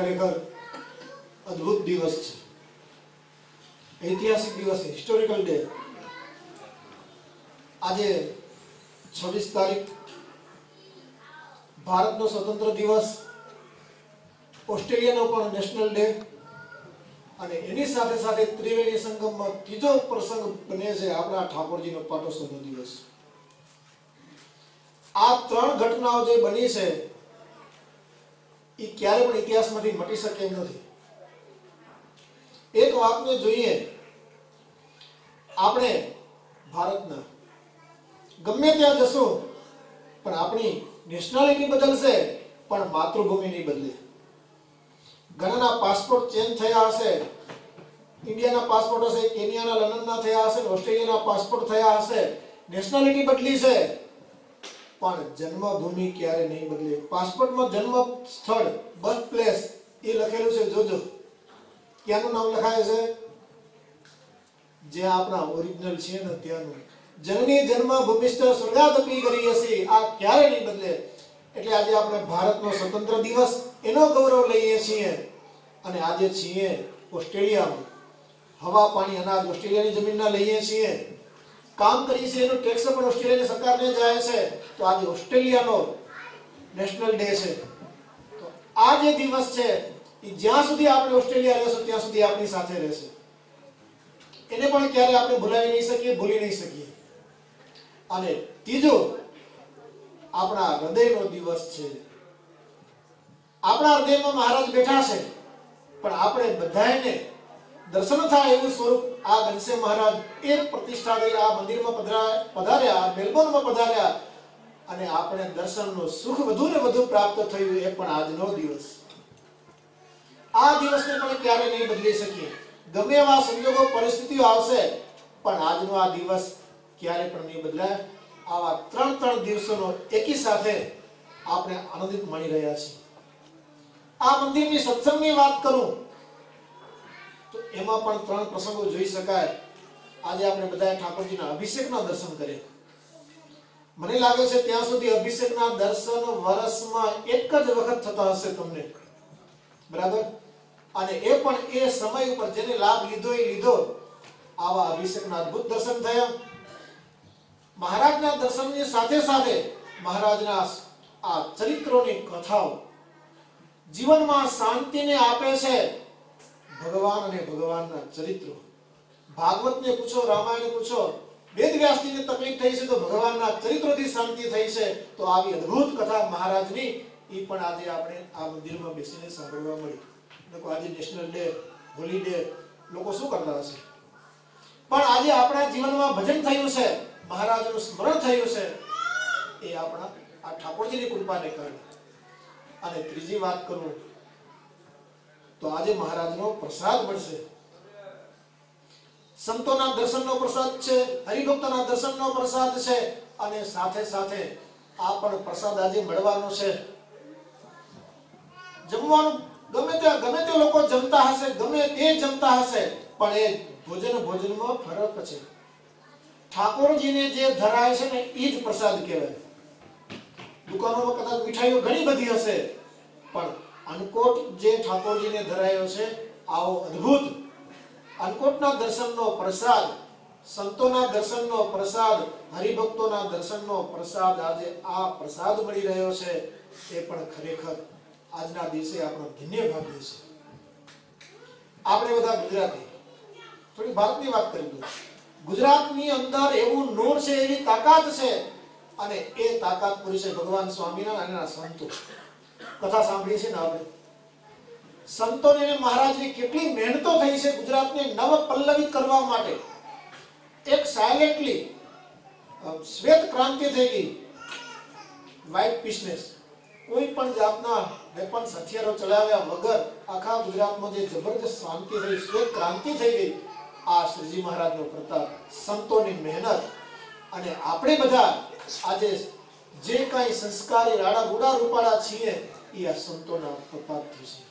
ખરેખર અદ્ભુત દિવસ છે, ઐતિહાસિક દિવસ છે, હિસ્ટોરિકલ ડે। આજે 26 તારીખ ભારતનો સ્વતંત્ર દિવસ, ઓસ્ટ્રેલિયાનો પણ નેશનલ ડે અને એની સાથે સાથે ત્રિવેણી સંગમમાં ત્રીજો પ્રસંગ બને છે આપણા ઠાકોરજીનો પાટોત્સવનો દિવસ। આ ત્રણ ઘટનાઓ જે બની છે એ ક્યારે પણ ઇતિહાસમાંથી મટી શકે એમ નથી। એક વાતને જોઈએ, આપણે ભારતના ગમે ત્યાં જશું પણ આપણી નેશનાલિટી બદલશે પણ માતૃભૂમિ નહીં બદલે। ઘણાના પાસપોર્ટ ચેન્જ થયા હશે, ઇન્ડિયાના પાસપોર્ટ હશે, કેન્યાના લંડનના થયા હશે, ઓસ્ટ્રેલિયાના પાસપોર્ટ થયા હશે, નેશનાલિટી બદલી છે પણ જન્મભૂમિ ક્યારે નહીં બદલે। પાસપોર્ટમાં જન્મ સ્થળ, બર્થ પ્લેસ એ લખેલું છે, જોજો ક્યાંનું નામ લખાય છે, જે આપણા ઓરિજિનલ છે ને ત્યાંનું। જનની જન્મભૂમિસ્થ સ્વર્ગાદપી કરીયસી, આ ક્યારે નહીં બદલે। એટલે આજે આપણે ભારતનો સ્વતંત્ર દિવસ એનો ગૌરવ લઈએ છીએ અને આજે છીએ ઓસ્ટ્રેલિયામાં, હવા પાણી અનાજ ઓસ્ટ્રેલિયાની જમીનના લઈએ છીએ, કામ કરીએ છીએ, એનું ટેક્સ પણ ઓસ્ટ્રેલિયાની સરકારને જાય છે। તો આજે ઓસ્ટ્રેલિયાનો નેશનલ ડે છે। તો આ જે દિવસ છે એ જ્યાં સુધી આપણે ઓસ્ટ્રેલિયા રહેશું ત્યાં સુધી આપણી સાથે રહેશે, એને પણ ક્યારે આપણે ભૂલાવી નહીં શકીએ, ભૂલી નહીં શકીએ। અને ત્રીજું આપણા હૃદયનો દિવસ છે। આપણા હૃદયમાં મહારાજ બેઠા છે પણ આપણે બધાને દર્શન થાય એવું સ્વરૂપ આ ઘનશ્યામ મહારાજ એ પ્રતિષ્ઠા થઈ, આ મંદિરમાં પધાર્યા, મેલબોર્નમાં પધાર્યા અને આપણે દર્શનનું સુખ વધુ ને વધુ પ્રાપ્ત થયું, એ પણ આજનો દિવસ। આ દિવસને પણ ક્યારે નહીં બદલી શકીએ, ગમે એવા સંજોગો પરિસ્થિતિઓ આવશે પણ આજનો આ દિવસ ક્યારે પણ નહીં બદલાય। આવા ત્રણ દિવસોનો એકી સાથે આપણે આનંદિત માણી રહ્યા છીએ। આ મંદિરની સત્સંગની વાત કરું તો એમાં પણ ત્રણ પ્રસંગો જોઈ શકાય। આજે આપણે બધા ઠાકોરજીના અભિષેકના દર્શન કર્યા। મને લાગે છે ત્યાં સુધી અભિષેકના દર્શન વર્ષમાં એક જ વખત થતા હશે તમને, બરાબર? અને એ પણ એ સમય ઉપર જેને લાભ લીધો એ લીધો। આવા અભિષેકના અદ્ભુત દર્શન થયા। મહારાજના દર્શનની સાથે સાથે મહારાજના આ ચરિત્રોની કથાઓ જીવનમાં શાંતિને આપે છે। ભગવાન અને ભગવાનના ચરિત્રો, ભાગવતને પૂછો, રામાયણને પૂછો, વેદવ્યાસજીને તકલીફ થઈ છે તો ભગવાનના ચરિત્રોથી શાંતિ થઈ છે। તો આવી અદ્ભુત કથા મહારાજની એ પણ આજે આપણે આ મંદિરમાં બેસીને સાંભળવા મળી। લોકો આજે નેશનલ ડે, હોલી ડે લોકો શું કરતા હશે, પણ આજે આપણા જીવનમાં ભજન થયું છે, મહારાજનું સ્મરણ થયું છે, એ આપણા આ ઠાકોરજીની કૃપાને કારણે। અને ત્રીજી વાત કરું તો આજે મહારાજનો પ્રસાદ મળશે, સંતોના દર્શનનો પ્રસાદ છે, હરિભક્તોના દર્શનનો પ્રસાદ છે અને સાથે સાથે આ પણ પ્રસાદ આજે મળવાનો છે। જમવાનું ગમે તે લોકો જમતા હશે, ગમે તે જમતા હશે પણ એ ભોજનમાં ફરક છે। ઠાકોરજીને જે ધરાય છે ને એ જ પ્રસાદ કહેવાય। દુકાનોમાં કદાચ મીઠાઈઓ ઘણી બધી હશે પણ અન્નકોટ જે ઠાકોરજીને ધરાયો છે, આવો અદ્ભુત અન્નકોટના દર્શનનો પ્રસાદ, સંતોના દર્શનનો પ્રસાદ, હરિભક્તોના દર્શનનો પ્રસાદ આજે આ પ્રસાદ મળી રહ્યો છે, એ પણ ખરેખર આજના દિવસે આપણો ધન્ય ભાગ્ય છે। આપણે બધા ગુજરાતી, થોડી ભારતની વાત કરી દઉં। ગુજરાતની અંદર એવું નૂર છે, એવી તાકાત છે અને એ તાકાત પૂરી છે ભગવાન સ્વામિનારાયણના સંતો। કથા સાંભળીએ છીએ ને આપણે, સંતોને અને મહારાજની કેટલી મહેનતો થઈ છે ગુજરાતને નવ પલ્લવિત કરવા માટે। એક સાયલેન્ટલી શ્વેત ક્રાંતિ થઈ ગઈ, વ્હાઇટ પીસનેસ, કોઈ પણ જાતના વેપન્સ હથિયારો ચલાવ્યા વગર આખા ગુજરાતમાં જે જબરદસ્ત શાંતિ થઈ, શ્વેત ક્રાંતિ થઈ ગઈ। આ શ્રીજી મહારાજનો પ્રતાપ, સંતોની મહેનત અને આપણે બધા આજે જે કાંઈ સંસ્કારી રાડા ગુડા રૂપાળા છીએ એ આ સંતોના પ્રતાપથી છે।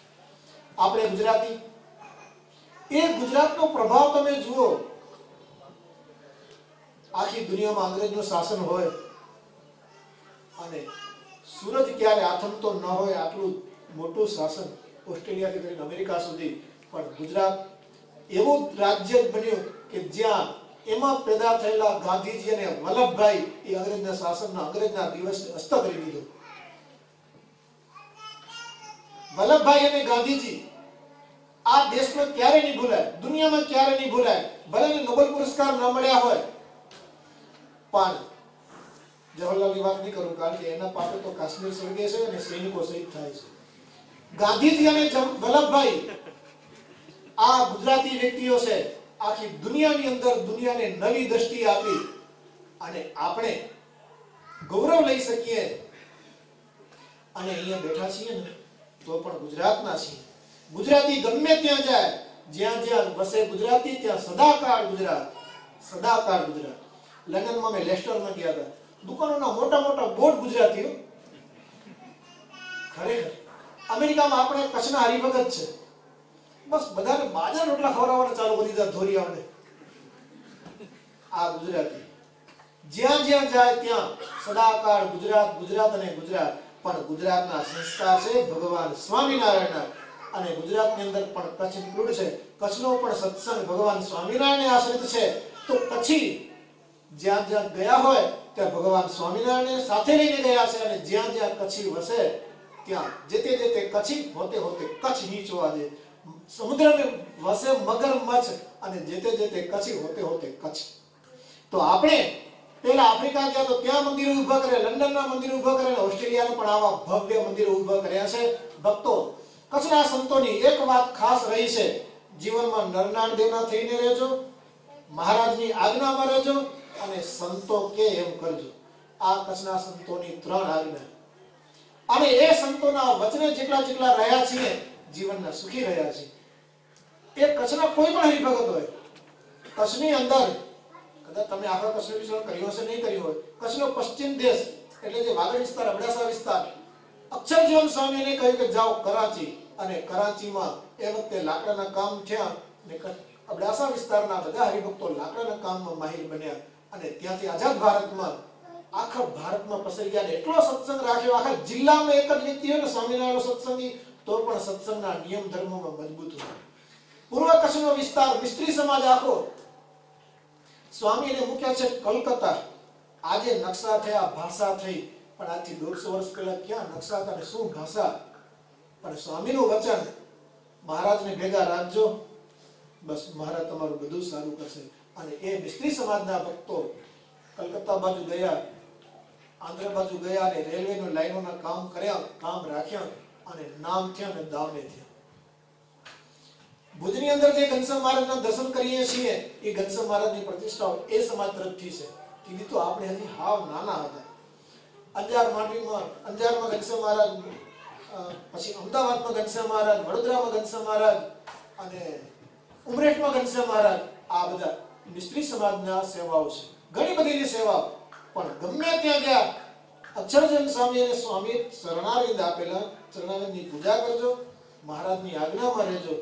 આપણે ગુજરાતી, એ ગુજરાતનો પ્રભાવ તમે જુઓ। આખી દુનિયામાં અંગ્રેજનું શાસન હોય અને સૂરજ ક્યારે આથમતો ન હોય, આટલું મોટું શાસન ઓસ્ટ્રેલિયાથી કરીને અમેરિકા સુધી, પણ ગુજરાત એવું રાજ્ય બન્યું કે જ્યાં એમાં પેદા થયેલા ગાંધીજી અને વલ્લભભાઈ એ અંગ્રેજના શાસનના અંગ્રેજના દિવસને અસ્ત કરી દીધો. વલ્લભભાઈ અને ગાંધીજી આ દેશમાં ક્યારે નહીં ભૂલાય, દુનિયામાં ક્યારે નહીં ભૂલાય. ભલે ને નોબેલ પુરસ્કાર ન મળ્યા હોય, પણ જવાહરલાલની વાત નહીં કરું, કારણ કે એના પાપે તો કાશ્મીર સળગે છે અને સૈનિકો શહીદ થાય છે. ગાંધીજી અને વલ્લભભાઈ આ ગુજરાતી વ્યક્તિઓ છે, આખી દુનિયાની અંદર દુનિયાને નવી દ્રષ્ટિ આપી અને આપણે ગૌરવ લઈ શકીએ. અને અહીંયા બેઠા છીએ ને તો પણ ગુજરાતના છીએ. ગુજરાતી ગમે ત્યાં જાય, જ્યાં જ્યાં વસે ગુજરાતી, ત્યાં સદાકાળ ગુજરાત, સદાકાળ ગુજરાત. લંડનમાં મેં લેસ્ટરમાં ગયા હતા, દુકાનોના મોટા મોટા બોર્ડ ગુજરાતીઓ. ખરેખર અમેરિકામાં આપણે કચ્છના હરિભગત છે, બસ બધાને બાજરા રોટલા ખવડાવવાના ચાલુ કરી દીધા ધોરિયાઓને. આ ગુજરાતી જ્યાં જ્યાં જાય ત્યાં સદાકાળ ગુજરાત, ગુજરાત અને ગુજરાત. પણ ગુજરાતના સંસ્કાર છે ભગવાન સ્વામિનારાયણના, અને ગુજરાતની અંદર પણ કચ્છ ઇન્ક્લુડ છે. કચ્છનો પણ સત્સંગ ભગવાન સ્વામિનારાયણ આશ્રિત છે. તો પછી જ્યાં જ્યાં ગયા હોય ત્યાં ભગવાન સ્વામિનારાયણ સાથે લઈને ગયા છે, અને જ્યાં જ્યાં કચ્છી વસે ત્યાં જેતે જેતે કચ્છી હોતે હોતે કચ્છ નીચો આજે. સમુદ્ર में વસે મગરમચ્છ, અને જેતે જેતે કચ્છી હોતે હોતે કચ્છ. તો આપણે પેલા આફ્રિકા ગયા તો ત્યાં મંદિરો ઊભા કરે, લંડનના મંદિરો ઊભા કરે, અને ઓસ્ટ્રેલિયાના પણ આવા ભવ્ય મંદિરો ઊભા કર્યા છે. ભક્તો, કચ્છના સંતોની એક વાત ખાસ રહી છે, જીવનમાં નરનાળ દેવના થઈને રહેજો, મહારાજની આજ્ઞામાં રહેજો, અને સંતો કે એમ કરજો. આ કચ્છના સંતોની 3 આજ્ઞા. અને એ સંતોના વચને જેટલા જેટલા રહ્યા છીએ, જીવનના સુખી રહ્યા છીએ. એ કચ્છના કોઈ પણ હરિભગત હોય, કચ્છની અંદર કદાચ તમે આખા કચ્છનો વિચાર કર્યો હશે, નહીં કર્યો હોય, કચ્છનો પશ્ચિમ દેશ એટલે જે વાગડ વિસ્તાર, અબડાસા વિસ્તાર, અક્ષરજીવન સ્વામીને કહ્યું કે જાઓ કરાચી, અને કરાચીમાં એ વખતે લાકડાના કામ થયા, અને અબડાસા વિસ્તારના બધા હરિભક્તો લાકડાના કામમાં માહિર બન્યા, અને ત્યાંથી આઝાદ ભારતમાં આખા ભારતમાં પસરી ગયા. એટલો સત્સંગ રાખ્યો, આખા જિલ્લામાં એક જ વ્યક્તિ હોય ને સ્વામિનારાયણ સત્સંગી, તો પણ સત્સંગના નિયમ ધર્મોમાં મજબૂત હોય. પૂર્વ કચ્છનો વિસ્તાર મિસ્ત્રી સમાજ આખો સ્વામીને મૂક્યા છે કલકત્તા. આજે નકશા થયા, ભાષા થઈ, પણ આજથી 150 વર્ષ પહેલા ક્યાં નકશા હતા ને શું ભાષા. પણ સ્વામીનું વચન, મહારાજને ભેગા રાખજો, બસ મહારાજ તમારું બધું સારું કરશે. અને એ મિસ્ત્રી સમાજના ભક્તો કલકત્તા બાજુ ગયા, આંધ્ર બાજુ ગયા, અને રેલવેની લાઈનોના કામ કર્યા, કામ રાખ્યા, અને નામ થયા ને દામે થયા. ભુજની અંદર જે ઘનશ્યામ મહારાજના દર્શન કરીએ છીએ, એ ઘનશ્યામ મહારાજની પ્રતિષ્ઠાઓ એ સમાજ તરફથી છે. કીધી તો આપણે હજી હાવ નાના હતા. અંજારમાં ઘનશ્યામ મહારાજ, પછી અમદાવાદમાં ઘનશ્યામ મહારાજ, વડોદરામાં ઘનશ્યામ મહારાજ, અને ઉમરેઠમાં ઘનશ્યામ મહારાજ. આ બધા મિસ્ત્રી સમાજના સેવાઓ છે, ઘણી બધી સેવાઓ. પણ ગમે ત્યાં ગયા અક્ષરજન સ્વામી અને સ્વામી શરણારવિંદ આપેલા, શરણારવિંદની પૂજા કરજો, મહારાજની આજ્ઞામાં રહેજો.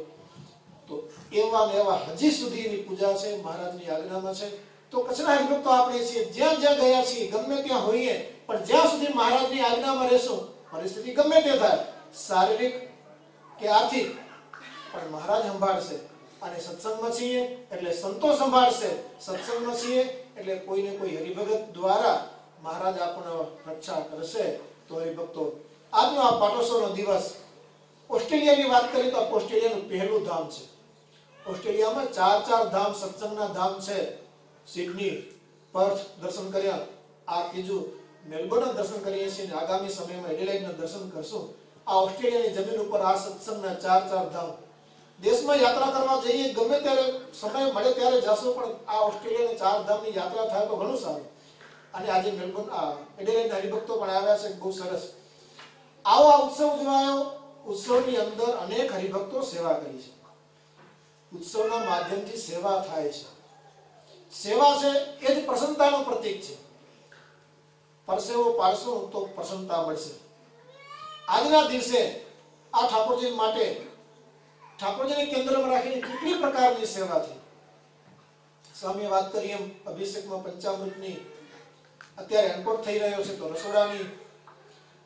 તો એવા ને એવા હજી સુધીની પૂજા છે, મહારાજની આજ્ઞામાં છે. તો કચ્છના હરિભક્તો આપણે છીએ, જ્યાં જ્યાં ગયા છીએ, ગમે ત્યાં હોઈએ, પણ જ્યાં સુધી મહારાજની આજ્ઞામાં રહેશું, પરિસ્થિતિ ગમે તે થાય, શારીરિક કે આર્થિક, પણ મહારાજ સંભાળશે. અને સત્સંગમાં છીએ એટલે સંતો સંભાળશે, સત્સંગમાં છીએ એટલે કોઈને કોઈ હરિભગત દ્વારા મહારાજ આપણને રક્ષા કરશે. તો હરિભક્તો, આજનો આ પાટોત્સવનો દિવસ, ઓસ્ટ્રેલિયાની વાત કરીએ તો ઓસ્ટ્રેલિયાનું પહેલું ધામ છે. ઓસ્ટ્રેલિયામાં 4 ધામ સત્સંગના ધામ છે. સિડની, પર્થ દર્શન કર્યા, આ ત્રીજું મેલબોર્ન દર્શન કરીએ છીએ, આગામી સમયમાં એડિલેડના દર્શન કરશું. આ ઓસ્ટ્રેલિયાની જમીન ઉપર આ સત્સંગના 4 ધામ. દેશમાં યાત્રા કરવા જઈએ, ગમે ત્યારે સમય મળે ત્યારે જશું, પણ આ ઓસ્ટ્રેલિયાની 4 ધામની યાત્રા થાય તો ઘણું સારું. અને આજે મેલબોર્ન એડિલેડના હરિભક્તો પણ આવ્યા છે, બહુ સરસ. આવો આ ઉત્સવ ઉજવાયો. ઉત્સવની અંદર અનેક હરિભક્તો સેવા કરી છે. ઉત્સવના માધ્યમથી સેવા થાય છે. સેવા છે એ જ પ્રસન્નતાનું પ્રતીક છે. પરસેવો પાડશું તો પ્રસન્નતા મળશે. આજના દિવસે આ ઠાકોરજી માટે, ઠાકોરજીને કેન્દ્રમાં રાખીને કેટલી પ્રકારની સેવા થઈ. સ્વામીએ વાત કરી એમ અભિષેકમાં પંચામૃતની અત્યારે અનકોટ થઈ રહ્યો છે, તો રસોડાની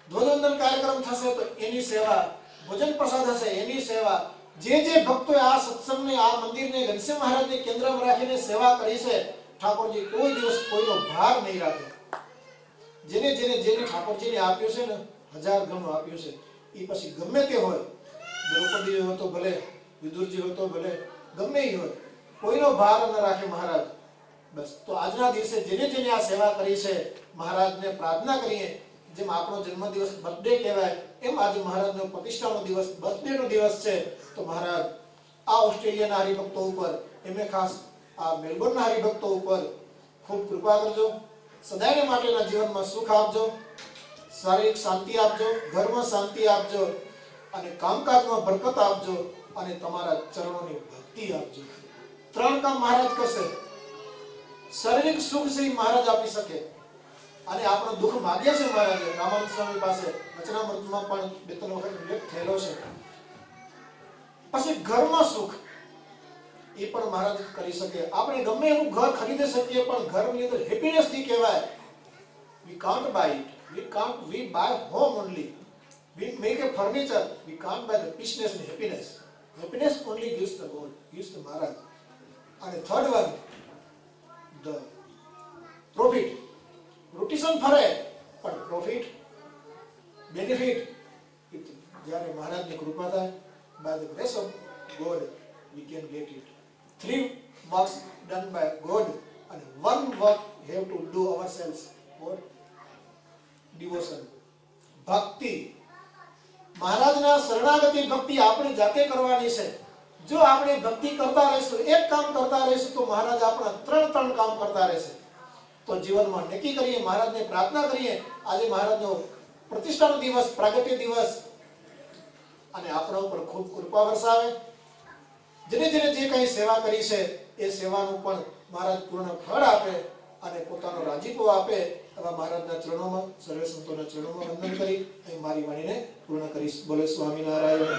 ધ્વજવંદન કાર્યક્રમ થશે તો એની સેવા, ભોજન પ્રસાદ હશે એની સેવા, જે ભક્તોએ આ સત્સંગને, આ મંદિરને, ઘનશ્યામ મહારાજને કેન્દ્રમાં રાખીને સેવા કરી છે, ઠાકોરજી કોઈ દિવસ કોઈનો ભાર નહીં રાખે. જેને ઠાકોરજીને આપ્યું છે ને, 1000 ગણું આપ્યું છે, એ પછી ગમે તે હોય, દ્રૌપદી હોય તો ભલે, વિદુરજી હોય તો ભલે, ગમે એ હોય, કોઈનો ભાર ન રાખે મહારાજ. બસ તો આજના દિવસે જેને આ સેવા કરી છે, મહારાજને પ્રાર્થના કરીએ, જેમ આપણો જન્મદિવસ બર્થડે કહેવાય, એમ આજે મહારાજનો પ્રતિષ્ઠાનો દિવસ, બર્થડેનો દિવસ છે. તો મહારાજ આ ઓસ્ટ્રેલિયાના હરિભક્તો ઉપર, એમે ખાસ આ મેલબોર્નના હરિભક્તો ઉપર ખૂબ કૃપા કરજો. સદાયને માટેના જીવનમાં સુખ આપજો, શારીરિક શાંતિ આપજો, ઘરમાં શાંતિ આપજો, અને કામકાજમાં બરકત આપજો, અને તમારા ચરણોની ભક્તિ આપજો. 3 કામ મહારાજ કરશે. શારીરિક સુખ છે મહારાજ આપી શકે, અને આપણો દુઃખ માગ્યા છે મહારાજે રામાનંદ સ્વામી પાસે, વચનામૃતમાં પણ 2-3 વખત ઉલ્લેખ થયેલો છે. પછી ઘરમાં સુખ એ પણ મહારાજ કરી શકે. આપણે ગમે એવું ઘર ખરીદી શકીએ, પણ ઘરની અંદર હેપીનેસ થી કહેવાય, we can't buy it, we buy home only, we make a furniture, we can't buy the peaceness and happiness only gives the Lord, gives the Maharaj. And the third one, the profit. Rotation ફરે, પણ profit, benefit, જ્યારે મહારાજની કૃપા થાય, by the grace of God we can get it. 3 works done by God, and 1 work we have to do ourselves. What? Devotion, ભક્તિ. મહારાજના શરણાગતિ ભક્તિ આપણે જાતે કરવાની છે. જો આપણે ભક્તિ કરતા રહીશું, એક કામ કરતા રહીશું, તો મહારાજ આપણા 3 કામ કરતા રહેશે. તો જીવનમાં નક્કી કરીએ, મહારાજને પ્રાર્થના કરીએ, આજે મહારાજનો પ્રતિષ્ઠાનો દિવસ, પ્રાગટ્ય દિવસ, અને આપણા ઉપર ખૂબ કૃપા વરસાવે. જેને જે કંઈ સેવા કરી છે એ સેવાનું પણ મહારાજ પૂર્ણ ફળ આપે, અને પોતાનો રાજીપો આપે. એવા મહારાજના ચરણોમાં, સર્વે સંતોના ચરણોમાં વંદન કરી અહીં મારી વાણીને પૂર્ણ કરીશ. બોલે સ્વામિનારાયણ.